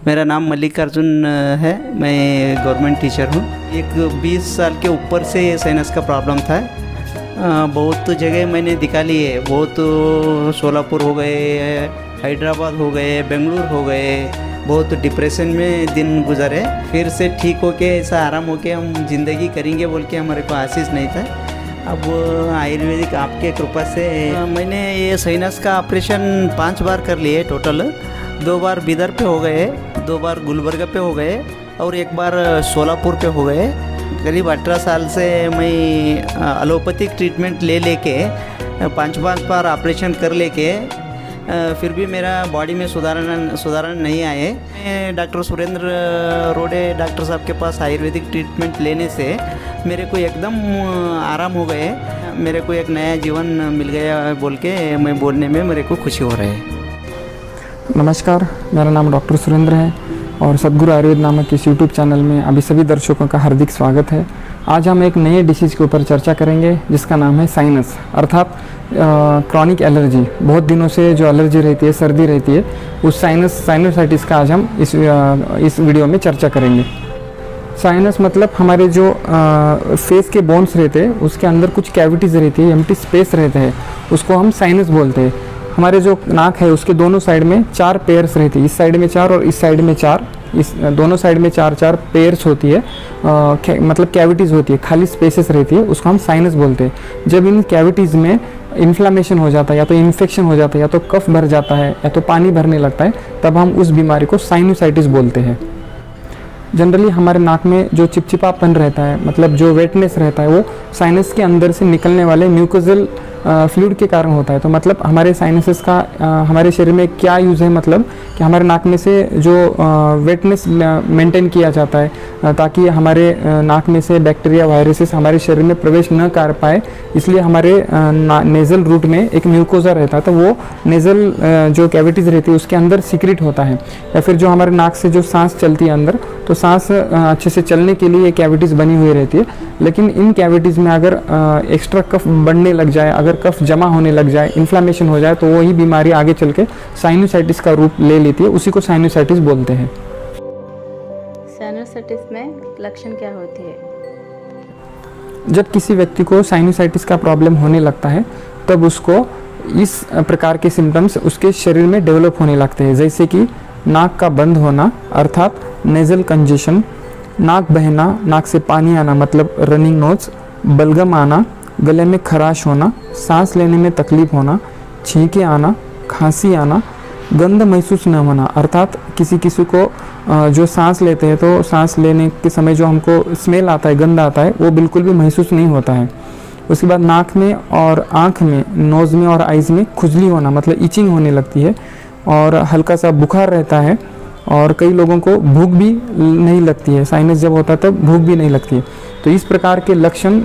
मेरा नाम मल्लिकार्जुन है। मैं गवर्नमेंट टीचर हूँ। एक 20 साल के ऊपर से साइनस का प्रॉब्लम था। बहुत जगह मैंने दिखा ली है। बहुत सोलापुर हो गए, हैदराबाद हो गए, बेंगलुरु हो गए। बहुत डिप्रेशन में दिन गुजरे। फिर से ठीक होके ऐसा आराम होके हम ज़िंदगी करेंगे बोल के हमारे को आशीष नहीं था। अब आयुर्वेदिक आपके कृपा से मैंने ये साइनस का ऑपरेशन 5 बार कर लिए टोटल। 2 बार बिदर पे हो गए, 2 बार गुलबर्गा पे हो गए और 1 बार सोलापुर पे हो गए। करीब 18 साल से मैं एलोपैथिक ट्रीटमेंट ले लेके 5 बार ऑपरेशन कर लेके फिर भी मेरा बॉडी में सुधारण नहीं आए। मैं डॉक्टर सुरेंद्र रोडे डॉक्टर साहब के पास आयुर्वेदिक ट्रीटमेंट लेने से मेरे को एकदम आराम हो गए। मेरे को एक नया जीवन मिल गया बोल के मैं बोलने में मेरे को खुशी हो रही है। नमस्कार, मेरा नाम डॉक्टर सुरेंद्र है और सद्गुरु आयुर्वेद नामक इस यूट्यूब चैनल में अभी सभी दर्शकों का हार्दिक स्वागत है। आज हम एक नए डिसीज़ के ऊपर चर्चा करेंगे जिसका नाम है साइनस अर्थात क्रॉनिक एलर्जी। बहुत दिनों से जो एलर्जी रहती है, सर्दी रहती है, उस साइनोसाइटिस का आज हम इस वीडियो में चर्चा करेंगे। साइनस मतलब हमारे जो फेस के बोन्स रहते हैं उसके अंदर कुछ कैविटीज़ रहती है, एम्प्टी स्पेस रहते हैं, उसको हम साइनस बोलते हैं। हमारे जो नाक है उसके दोनों साइड में 4 पेयर्स रहती है, इस साइड में 4 और इस साइड में 4, इस दोनों साइड में 4 पेयर्स होती है। मतलब कैविटीज़ होती है, खाली स्पेसेस रहती है, उसको हम साइनस बोलते हैं। जब इन कैविटीज़ में इन्फ्लामेशन हो जाता है, या तो इन्फेक्शन हो जाता है, या तो कफ भर जाता है, या तो पानी भरने लगता है, तब हम उस बीमारी को साइनोसाइटिस बोलते हैं। जनरली हमारे नाक में जो चिपचिपापन रहता है, मतलब जो वेटनेस रहता है, वो साइनस के अंदर से निकलने वाले म्यूकोजल फ्लूइड के कारण होता है। तो मतलब हमारे साइनसेस का हमारे शरीर में क्या यूज़ है, मतलब कि हमारे नाक में से जो वेटनेस मेंटेन किया जाता है ताकि हमारे नाक में से बैक्टीरिया वायरसेस हमारे शरीर में प्रवेश न कर पाए, इसलिए हमारे नेज़ल रूट में एक म्यूकोजा रहता है। तो वो नेज़ल जो कैविटीज़ रहती है उसके अंदर सीक्रेट होता है। या फिर जो हमारे नाक से जो सांस चलती है अंदर, तो सांस अच्छे से चलने के लिए ये कैविटीज़ बनी हुई रहती है। लेकिन इन कैविटीज़ में अगर एक्स्ट्रा कफ बढ़ने लग जाए, अगर कफ जमा होने लग जाए, इन्फ्लामेशन हो जाए, तो वही बीमारी आगे चल के साइनोसाइटिस का रूप ले लेती है। उसी को साइनोसाइटिस बोलते हैं। साइनोसाइटिस में लक्षण क्या होती है? जब किसी व्यक्ति को साइनोसाइटिस का प्रॉब्लम होने लगता है तब उसको इस प्रकार के सिम्टम्स उसके शरीर में डेवलप होने लगते हैं, जैसे कि नाक का बंद होना अर्थात नेज़ल कंजेशन, नाक बहना, नाक से पानी आना मतलब रनिंग नोज, बलगम आना, गले में खराश होना, सांस लेने में तकलीफ होना, छींके आना, खांसी आना, गंध महसूस न होना अर्थात किसी को जो सांस लेते हैं तो सांस लेने के समय जो हमको स्मेल आता है, गंध आता है, वो बिल्कुल भी महसूस नहीं होता है। उसके बाद नाक में और आँख में, नोज़ में और आइज़ में खुजली होना मतलब इचिंग होने लगती है और हल्का सा बुखार रहता है। और कई लोगों को भूख भी नहीं लगती है। साइनस जब होता है तब भूख भी नहीं लगती है। तो इस प्रकार के लक्षण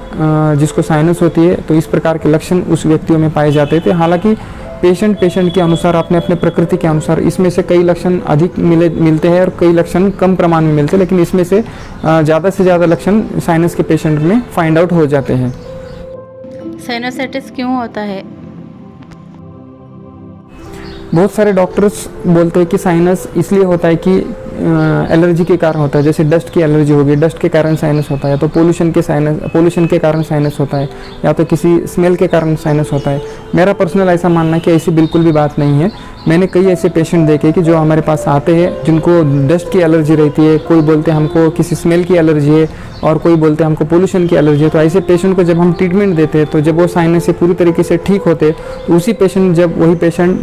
जिसको साइनस होती है, तो इस प्रकार के लक्षण उस व्यक्तियों में पाए जाते थे। हालांकि पेशेंट के अनुसार, अपने अपने प्रकृति के अनुसार इसमें से कई लक्षण अधिक मिलते हैं और कई लक्षण कम प्रमाण में मिलते हैं, लेकिन इसमें से ज़्यादा लक्षण साइनस के पेशेंट में फाइंड आउट हो जाते हैं। साइनोसाइटिस क्यों होता है? बहुत सारे डॉक्टर्स बोलते हैं कि साइनस इसलिए होता है कि एलर्जी के कारण होता है। जैसे डस्ट की एलर्जी होगी, डस्ट के कारण साइनस होता है, तो पोल्यूशन के कारण साइनस होता है, या तो किसी स्मेल के कारण साइनस होता है। मेरा पर्सनल ऐसा मानना है कि ऐसी बिल्कुल भी बात नहीं है। मैंने कई ऐसे पेशेंट देखे कि जो हमारे पास आते हैं जिनको डस्ट की एलर्जी रहती है, कोई बोलते हैं हमको किसी स्मेल की एलर्जी है और कोई बोलते हैं हमको पोल्यूशन की एलर्जी है। तो ऐसे पेशेंट को जब हम ट्रीटमेंट देते हैं, तो जब वो साइनस से पूरी तरीके से ठीक होते, तो वही पेशेंट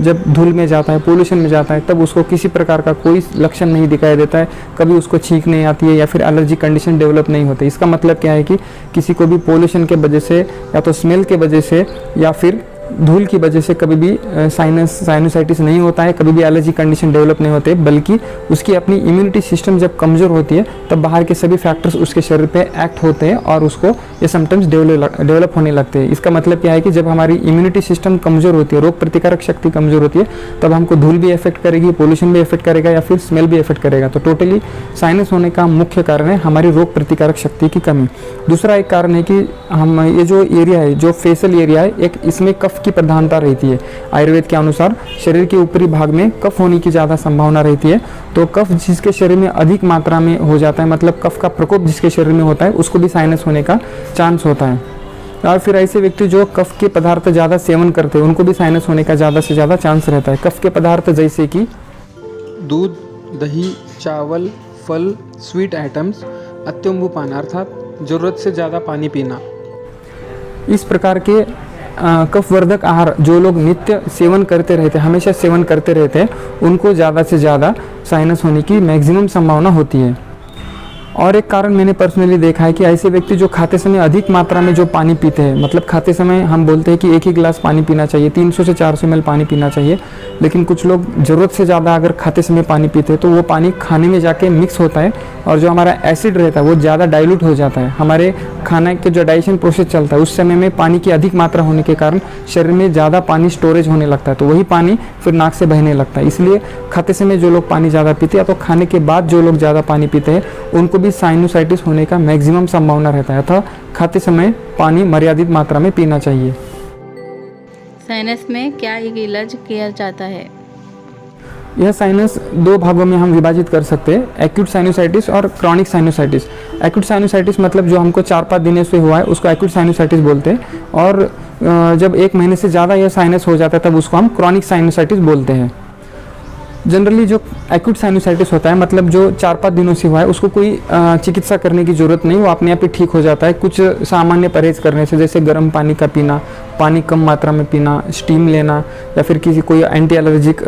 जब धूल में जाता है, पोल्यूशन में जाता है, तब उसको किसी प्रकार का कोई लक्षण नहीं दिखाई देता है। कभी उसको छींक नहीं आती है या फिर एलर्जी कंडीशन डेवलप नहीं होती। इसका मतलब क्या है कि किसी को भी पोल्यूशन के वजह से या तो स्मेल के वजह से या फिर धूल की वजह से कभी भी साइनोसाइटिस नहीं होता है, कभी भी एलर्जी कंडीशन डेवलप नहीं होते, बल्कि उसकी अपनी इम्यूनिटी सिस्टम जब कमज़ोर होती है तब बाहर के सभी फैक्टर्स उसके शरीर पे एक्ट होते हैं और उसको ये सिम्टम्स डेवलप होने लगते हैं। इसका मतलब क्या है कि जब हमारी इम्यूनिटी सिस्टम कमज़ोर होती है, रोग प्रतिकारक शक्ति कमज़ोर होती है, तब हमको धूल भी इफेक्ट करेगी, पोल्यूशन भी इफेक्ट करेगा या फिर स्मेल भी इफेक्ट करेगा। तो टोटली साइनस होने का मुख्य कारण है हमारी रोग प्रतिकारक शक्ति की कमी। दूसरा एक कारण है कि हम ये जो एरिया है, जो फेशियल एरिया है, एक इसमें कफ कफ की प्रधानता रहती है। आयुर्वेद के अनुसार शरीर के ऊपरी भाग में कफ होने की ज़्यादा संभावना रहती है। तो कफ जिसके शरीर में अधिक मात्रा में हो जाता है, मतलब कफ का प्रकोप जिसके शरीर में होता है, उसको भी साइनस होने का चांस होता है। और फिर ऐसे व्यक्ति जो कफ के पदार्थ ज़्यादा सेवन करते हैं उनको भी साइनस होने का ज़्यादा से ज़्यादा चांस रहता है। कफ के पदार्थ जैसे कि दूध, दही, चावल, फल, स्वीट आइटम्स, अत्यंबुपान अर्थात ज़रूरत से ज़्यादा पानी पीना, इस प्रकार के कफवर्धक आहार जो लोग नित्य सेवन करते रहते हैं, हमेशा सेवन करते रहते हैं, उनको ज़्यादा से ज़्यादा साइनस होने की मैक्सिमम संभावना होती है। और एक कारण मैंने पर्सनली देखा है कि ऐसे व्यक्ति जो खाते समय अधिक मात्रा में जो पानी पीते हैं, मतलब खाते समय हम बोलते हैं कि एक ही गिलास पानी पीना चाहिए, 300 से 400 ml पानी पीना चाहिए, लेकिन कुछ लोग ज़रूरत से ज़्यादा अगर खाते समय पानी पीते हैं तो वो पानी खाने में जाके मिक्स होता है और जो हमारा एसिड रहता है वो ज़्यादा डाइल्यूट हो जाता है। हमारे खाने के जो डाइजेशन प्रोसेस चलता है उस समय में पानी की अधिक मात्रा होने के कारण शरीर में ज़्यादा पानी स्टोरेज होने लगता है, तो वही पानी फिर नाक से बहने लगता है। इसलिए खाते समय जो लोग पानी ज़्यादा पीते हैं तो खाने के बाद जो लोग ज़्यादा पानी पीते हैं उनको भी साइनोसाइटिस होने का मैक्सिमम संभावना रहता है। अतः खाते समय पानी मर्यादित मात्रा में पीना चाहिए। साइनस में क्या इलाज किया जाता है? यह साइनस दो भागों में हम विभाजित कर सकते हैं, एक्यूट साइनोसाइटिस और क्रॉनिक साइनोसाइटिस। एक्यूट साइनोसाइटिस मतलब जो हमको 4-5 दिनों से हुआ है उसको एक्यूट साइनोसाइटिस बोलते हैं, और जब 1 महीने से ज़्यादा यह साइनस हो जाता है तब उसको हम क्रॉनिक साइनोसाइटिस बोलते हैं। जनरली जो एक्यूट साइनोसाइटिस होता है, मतलब जो 4-5 दिनों से हुआ है, उसको कोई चिकित्सा करने की ज़रूरत नहीं, वो अपने आप ही ठीक हो जाता है कुछ सामान्य परहेज करने से, जैसे गर्म पानी का पीना, पानी कम मात्रा में पीना, स्टीम लेना, या फिर किसी कोई एंटी एलर्जिक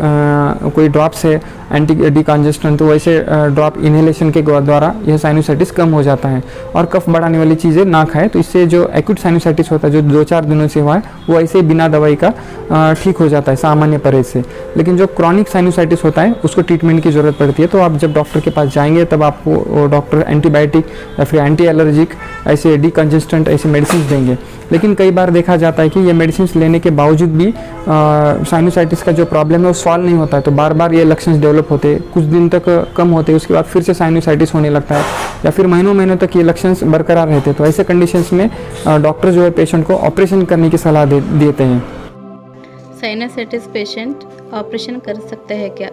कोई ड्रॉप्स है एंटी डिकंजेस्टेंट, तो वैसे ड्रॉप इन्हेलेशन के द्वारा यह साइनोसाइटिस कम हो जाता है। और कफ बढ़ाने वाली चीज़ें ना खाएं, तो इससे जो एक्यूट साइनोसाइटिस होता है जो 2-4 दिनों से हुआ है वो ऐसे ही बिना दवाई का ठीक हो जाता है सामान्य परहेज से। लेकिन जो क्रॉनिक साइनोसाइटिस होता है उसको ट्रीटमेंट की ज़रूरत पड़ती है, तो आप जब डॉक्टर के पास जाएंगे तब आपको डॉक्टर एंटीबायोटिक या फिर एंटी एलर्जिक ऐसे डिकंजेस्टेंट ऐसे मेडिसिन देंगे। लेकिन कई बार देखा जाता है कि ये मेडिसिन लेने के बावजूद भी साइनोसाइटिस का जो प्रॉब्लम है वो सॉल्व नहीं होता है, तो बार बार ये लक्षण डेवलप होते, कुछ दिन तक कम होते, उसके बाद फिर से साइनोसाइटिस होने लगता है, या फिर महीनों महीनों तक ये लक्षण बरकरार रहते। तो ऐसे कंडीशंस में डॉक्टर जो है पेशेंट को ऑपरेशन करने की सलाह देते हैं। साइनसाइटिस पेशेंट ऑपरेशन कर सकते हैं क्या?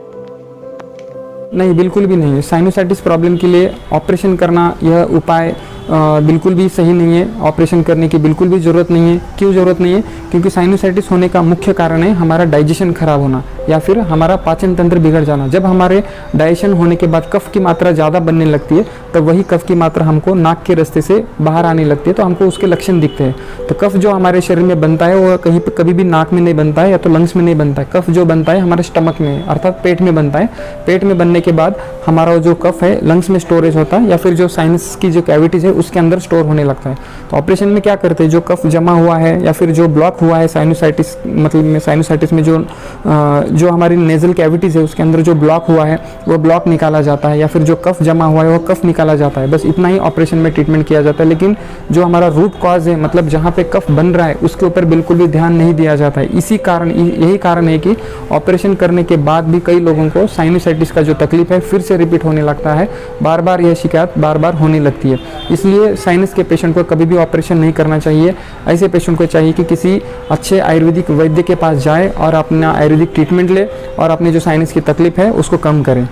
नहीं, बिल्कुल भी नहीं। साइनोसाइटिस प्रॉब्लम के लिए ऑपरेशन करना यह उपाय बिल्कुल भी सही नहीं है। ऑपरेशन करने की बिल्कुल भी ज़रूरत नहीं है। क्यों ज़रूरत नहीं है? क्योंकि साइनोसाइटिस होने का मुख्य कारण है हमारा डाइजेशन खराब होना या फिर हमारा पाचन तंत्र बिगड़ जाना। जब हमारे डाइजेशन होने के बाद कफ की मात्रा ज़्यादा बनने लगती है तब वही कफ की मात्रा हमको नाक के रास्ते से बाहर आने लगती है, तो हमको उसके लक्षण दिखते हैं। तो कफ जो हमारे शरीर में बनता है वो कभी भी नाक में नहीं बनता है या तो लंग्स में नहीं बनता है। कफ जो बनता है हमारे स्टमक में अर्थात पेट में बनता है। पेट में बनने के बाद हमारा जो कफ है लंग्स में स्टोरेज होता है या फिर जो साइनस की जो कैविटीज है उसके अंदर स्टोर होने लगता है। तो ऑपरेशन में क्या करते हैं, जो कफ जमा हुआ है या फिर जो ब्लॉक हुआ है साइनोसाइटिस मतलब में साइनोसाइटिस में जो हमारी नेजल कैविटीज है उसके अंदर जो ब्लॉक हुआ है वो ब्लॉक निकाला जाता है, या फिर जो कफ जमा हुआ है वो कफ निकाला जाता है। बस इतना ही ऑपरेशन में ट्रीटमेंट किया जाता है। लेकिन जो हमारा रूट कॉज है मतलब जहाँ पे कफ बन रहा है उसके ऊपर बिल्कुल भी ध्यान नहीं दिया जाता है। यही कारण है कि ऑपरेशन करने के बाद भी कई लोगों को साइनोसाइटिस का जो तकलीफ है फिर से रिपीट होने लगता है, बार बार यह शिकायत बार बार होने लगती है। इसलिए साइनस के पेशेंट को कभी भी ऑपरेशन नहीं करना चाहिए। ऐसे पेशेंट को चाहिए कि किसी अच्छे आयुर्वेदिक वैद्य के पास जाए और अपना आयुर्वेदिक ट्रीटमेंट ले और अपने जो साइनस की तकलीफ है उसको कम करें।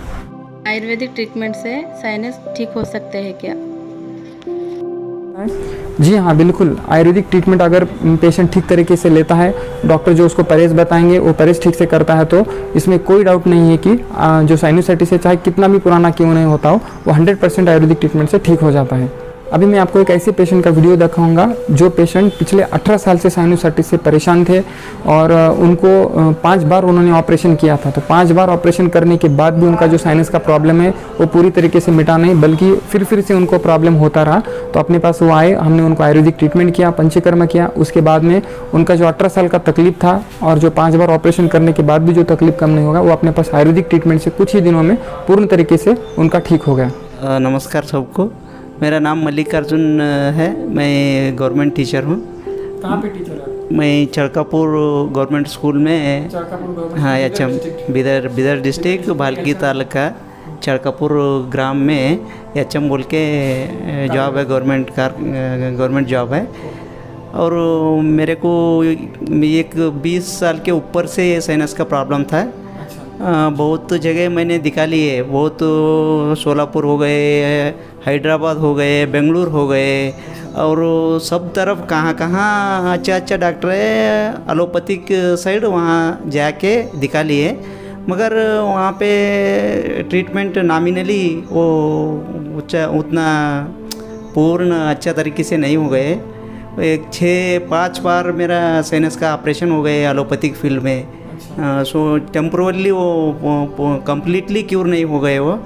आयुर्वेदिक ट्रीटमेंट से साइनस ठीक हो सकते हैं क्या? जी हाँ, बिल्कुल। आयुर्वेदिक ट्रीटमेंट अगर पेशेंट ठीक तरीके से लेता है, डॉक्टर जो उसको परहेज बताएंगे वो परहेज ठीक से करता है, तो इसमें कोई डाउट नहीं है कि जो साइनोसाइटिस है चाहे कितना भी पुराना क्यों नहीं होता हो वो 100% आयुर्वेदिक ट्रीटमेंट से ठीक हो जाता है। अभी मैं आपको एक ऐसे पेशेंट का वीडियो दिखाऊंगा जो पेशेंट पिछले 18 साल से साइनोसाइटिस से परेशान थे और उनको 5 बार उन्होंने ऑपरेशन किया था। तो 5 बार ऑपरेशन करने के बाद भी उनका जो साइनस का प्रॉब्लम है वो पूरी तरीके से मिटा नहीं, बल्कि फिर से उनको प्रॉब्लम होता रहा। तो अपने पास वो आए, हमने उनको आयुर्वेदिक ट्रीटमेंट किया, पंचकर्म किया। उसके बाद में उनका जो 18 साल का तकलीफ था और जो 5 बार ऑपरेशन करने के बाद भी जो तकलीफ कम नहीं होगा वो अपने पास आयुर्वेदिक ट्रीटमेंट से कुछ ही दिनों में पूर्ण तरीके से उनका ठीक हो गया। नमस्कार सबको, मेरा नाम मल्लिकार्जुन है। मैं गवर्नमेंट टीचर हूँ। कहाँ पे टीचर है? मैं चड़कापुर गवर्नमेंट स्कूल में, हाँ एचएम बिदर डिस्ट्रिक्ट भालकी तालुका चड़कापुर ग्राम में एचएम बोल के जॉब है, गवर्नमेंट जॉब है। और मेरे को एक 20 साल के ऊपर से साइनस का प्रॉब्लम था। बहुत जगह मैंने दिखा ली है, बहुत सोलापुर हो गए, हैदराबाद हो गए, बेंगलुरु हो गए, और सब तरफ कहाँ कहाँ अच्छा डॉक्टर है एलोपैथिक साइड, वहाँ जाके दिखा लिए, मगर वहाँ पे ट्रीटमेंट नॉमिनली वो उतना पूर्ण अच्छा तरीके से नहीं हो गए। एक 6-5 बार मेरा साइनस का ऑपरेशन हो गए एलोपैथिक फील्ड में। सो टेम्पोरली वो कंप्लीटली क्योर नहीं हो गए वो।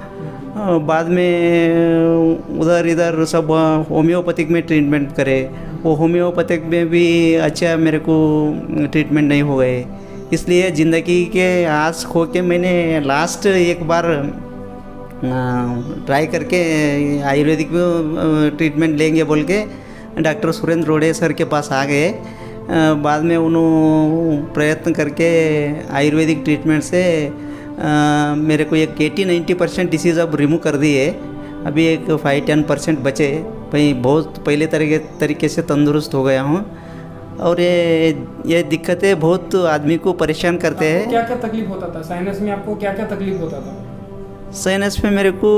बाद में उधर इधर सब होम्योपैथिक में ट्रीटमेंट करे, वो होम्योपैथिक में भी अच्छा मेरे को ट्रीटमेंट नहीं हो गए। इसलिए ज़िंदगी के आस खो के मैंने लास्ट एक बार ट्राई करके आयुर्वेदिक में ट्रीटमेंट लेंगे बोल के डॉक्टर सुरेंद्र रोड़े सर के पास आ गए। बाद में उन्होंने प्रयत्न करके आयुर्वेदिक ट्रीटमेंट से मेरे को एक 80-90% डिसीज़ अब रिमूव कर दी है। अभी एक 5-10% बचे भाई, बहुत पहले तरीके से तंदुरुस्त हो गया हूँ। और ये दिक्कतें बहुत आदमी को परेशान करते हैं। क्या क्या तकलीफ होता था साइनस में, आपको क्या क्या तकलीफ होता था? साइनस में मेरे को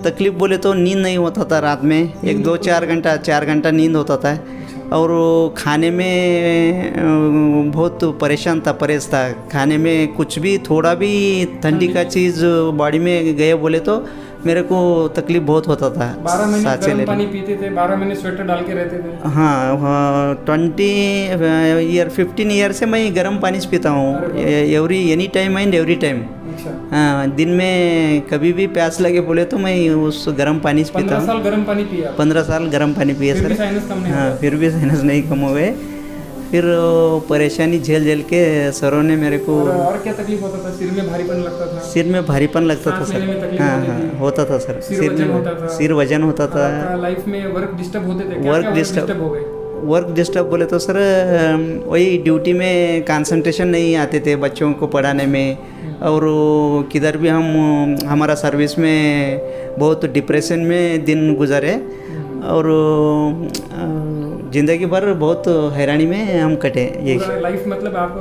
तकलीफ़ बोले तो नींद नहीं होता था रात में, 4 घंटा नींद होता था, और खाने में बहुत परेश था। खाने में कुछ भी थोड़ा भी ठंडी का चीज़ बॉडी में गए बोले तो मेरे को तकलीफ़ बहुत होता था। 12 महीने गर्म पानी पीते थे, 12 महीने स्वेटर डाल के रहते थे। हाँ, 15 ईयर से मैं गर्म पानी से पीता हूँ, any time and every time. हाँ, दिन में कभी भी प्यास लगे बोले तो मैं उस गर्म पानी से पीता हूँ। 15 साल गर्म पानी पिया? 15 साल गर्म पानी पिया सर। हाँ, फिर भी साइनस नहीं कम हो गए। फिर परेशानी झेल के सरों ने मेरे को। और क्या तकलीफ होता था? सिर में भारीपन लगता था? सिर में भारीपन लगता था सर। हाँ, होता था सर। सिर वजन होता था। लाइफ में वर्क डिस्टर्ब होते थे? वर्क डिस्टर्ब हो गए? वर्क डिस्टर्ब बोले तो सर वही ड्यूटी में कंसंट्रेशन नहीं आते थे बच्चों को पढ़ाने में, और किधर भी हमारा सर्विस में बहुत डिप्रेशन में दिन गुजरे, और ज़िंदगी भर बहुत हैरानी में हम कटे। ये लाइफ मतलब आप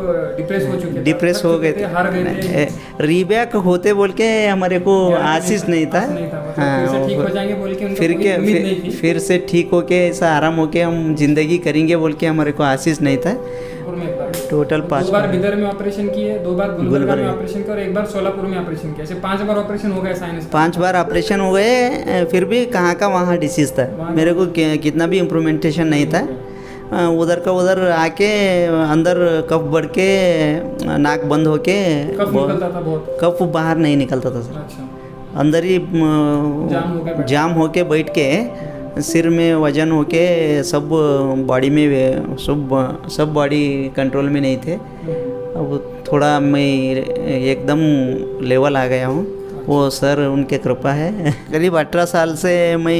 डिप्रेस हो गए थे, हार गए थे। रीबैक होते बोल के हमारे को आशीष नहीं था। हाँ, फिर से ठीक होके ऐसा आराम होके हम जिंदगी करेंगे बोल के हमारे को आशीष नहीं था। टोटल 5 बार बिदर में ऑपरेशन किए, 2 बार गुलबर्गा में ऑपरेशन किया और 1 बार सोलापुर में ऑपरेशन किया। ऐसे 5 बार ऑपरेशन हो गए साइनस। 5 बार ऑपरेशन हो गए, फिर भी कहाँ का वहाँ डिसीज़ था। मेरे को कितना भी इम्प्रूवमेंटेशन नहीं था। उधर का उधर आके अंदर कफ बढ़ के नाक बंद होके कफ बाहर नहीं निकलता था सर। अंदर ही जाम होके बैठ के सिर में वजन होके सब बॉडी में सब बॉडी कंट्रोल में नहीं थे। अब थोड़ा मैं एकदम लेवल आ गया हूँ, वो सर उनके कृपा है। करीब 18 साल से मैं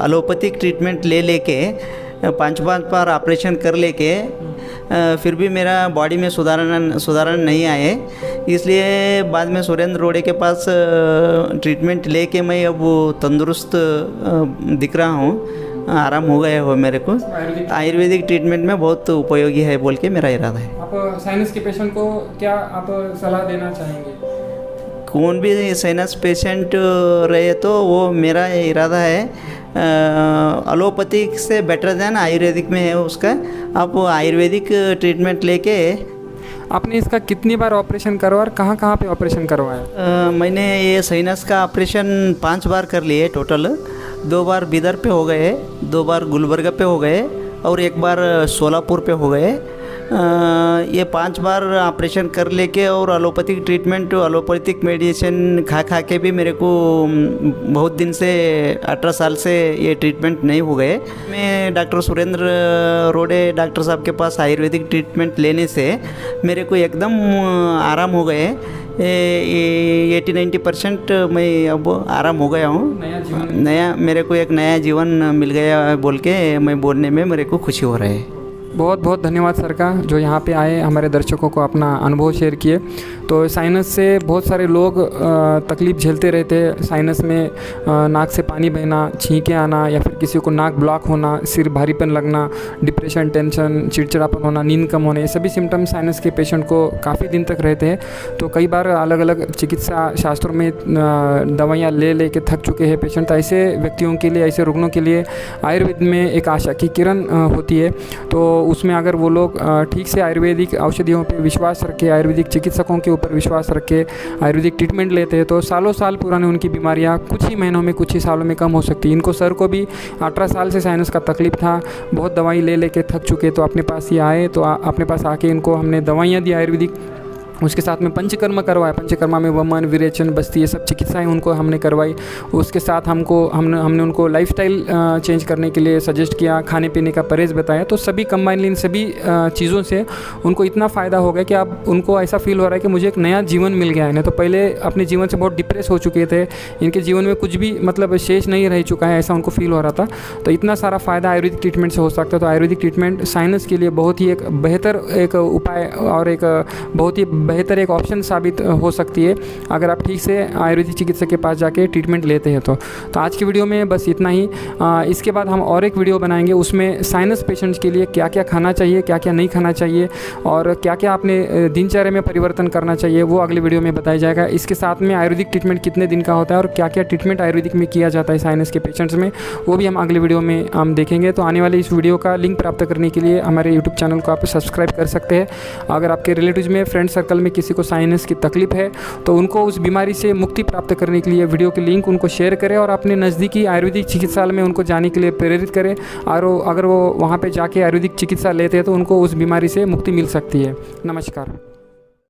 एलोपैथिक ट्रीटमेंट लेके 5 बार ऑपरेशन कर लेके फिर भी मेरा बॉडी में सुधारण नहीं आए। इसलिए बाद में सुरेंद्र रोड़े के पास ट्रीटमेंट लेके मैं अब तंदुरुस्त दिख रहा हूँ, आराम हो गया हो मेरे को। आयुर्वेदिक ट्रीटमेंट में बहुत उपयोगी है बोल के मेरा इरादा है। आप साइनस के पेशेंट को क्या आप सलाह देना चाहेंगे? कौन भी साइनस पेशेंट रहे तो वो मेरा इरादा है एलोपैथिक से बेटर देन आयुर्वेदिक में है उसका। आप आयुर्वेदिक ट्रीटमेंट लेके। आपने इसका कितनी बार ऑपरेशन करवाया और कहाँ पे ऑपरेशन करवाया? मैंने ये साइनस का ऑपरेशन 5 बार कर लिए टोटल। 2 बार बिदर पे हो गए, 2 बार गुलबर्गा पे हो गए, और 1 बार सोलापुर पे हो गए। ये 5 बार ऑपरेशन कर लेके और एलोपैथिक ट्रीटमेंट, एलोपैथिक मेडिसिन खा के भी मेरे को बहुत दिन से 18 साल से ये ट्रीटमेंट नहीं हो गए। मैं डॉक्टर सुरेंद्र रोड़े डॉक्टर साहब के पास आयुर्वेदिक ट्रीटमेंट लेने से मेरे को एकदम आराम हो गए। 80-90% मैं अब आराम हो गया हूँ। मेरे को एक नया जीवन मिल गया बोल के मैं बोलने में मेरे को खुशी हो रहा है। बहुत बहुत धन्यवाद सर का, जो यहाँ पे आए हमारे दर्शकों को अपना अनुभव शेयर किए। तो साइनस से बहुत सारे लोग तकलीफ़ झेलते रहते हैं। साइनस में नाक से पानी बहना, छींके आना, या फिर किसी को नाक ब्लॉक होना, सिर भारीपन लगना, डिप्रेशन, टेंशन, चिड़चिड़ापन होना, नींद कम होना, ये सभी सिम्टम्स साइनस के पेशेंट को काफ़ी दिन तक रहते हैं। तो कई बार अलग अलग चिकित्सा शास्त्रों में दवाइयाँ ले के थक चुके हैं पेशेंट। ऐसे व्यक्तियों के लिए, ऐसे रुग्णों के लिए आयुर्वेद में एक आशा की किरण होती है। तो उसमें अगर वो लोग ठीक से आयुर्वेदिक औषधियों पे विश्वास रखे, आयुर्वेदिक चिकित्सकों के ऊपर विश्वास रखे, आयुर्वेदिक ट्रीटमेंट लेते हैं, तो सालों साल पुराने उनकी बीमारियां कुछ ही महीनों में, कुछ ही सालों में कम हो सकती है। इनको सर को भी 18 साल से साइनस का तकलीफ था, बहुत दवाई ले के थक चुके, तो अपने पास ये आए। तो अपने पास आके इनको हमने दवाइयाँ दी आयुर्वेदिक, उसके साथ में पंचकर्म करवाया। पंचकर्मा में वमन, विरेचन, बस्ती, ये सब चिकित्साएं उनको हमने करवाई। उसके साथ हमने उनको लाइफस्टाइल चेंज करने के लिए सजेस्ट किया, खाने पीने का परहेज़ बताया। तो सभी कंबाइनली इन सभी चीज़ों से उनको इतना फ़ायदा हो गया कि अब उनको ऐसा फील हो रहा है कि मुझे एक नया जीवन मिल गया है। नहीं तो पहले अपने जीवन से बहुत डिप्रेस हो चुके थे, इनके जीवन में कुछ भी मतलब शेष नहीं रह चुका है, ऐसा उनको फील हो रहा था। तो इतना सारा फ़ायदा आयुर्वेदिक ट्रीटमेंट से हो सकता है। तो आयुर्वेदिक ट्रीटमेंट साइनस के लिए बहुत ही एक बेहतर एक उपाय और एक बहुत ही बेहतर एक ऑप्शन साबित हो सकती है, अगर आप ठीक से आयुर्वेदिक चिकित्सक के पास जाके ट्रीटमेंट लेते हैं। तो आज की वीडियो में बस इतना ही। इसके बाद हम और एक वीडियो बनाएंगे, उसमें साइनस पेशेंट्स के लिए क्या क्या खाना चाहिए, क्या क्या नहीं खाना चाहिए, और क्या क्या अपने दिनचर्या में परिवर्तन करना चाहिए, वो अगले वीडियो में बताया जाएगा। इसके साथ में आयुर्वेदिक ट्रीटमेंट कितने दिन का होता है और क्या क्या ट्रीटमेंट आयुर्वेदिक में किया जाता है साइनस के पेशेंट्स में, वो भी हम अगले वीडियो में हम देखेंगे। तो आने वाले इस वीडियो का लिंक प्राप्त करने के लिए हमारे यूट्यूब चैनल को आप सब्सक्राइब कर सकते हैं। अगर आपके रिलेटिव्स में, फ्रेंड सर्कल में किसी को साइनस की तकलीफ है, तो उनको उस बीमारी से मुक्ति प्राप्त करने के लिए वीडियो के लिंक उनको शेयर करें और अपने नज़दीकी आयुर्वेदिक चिकित्सालय में उनको जाने के लिए प्रेरित करें। और अगर वो वहाँ पे जाके आयुर्वेदिक चिकित्सा लेते हैं तो उनको उस बीमारी से मुक्ति मिल सकती है। नमस्कार।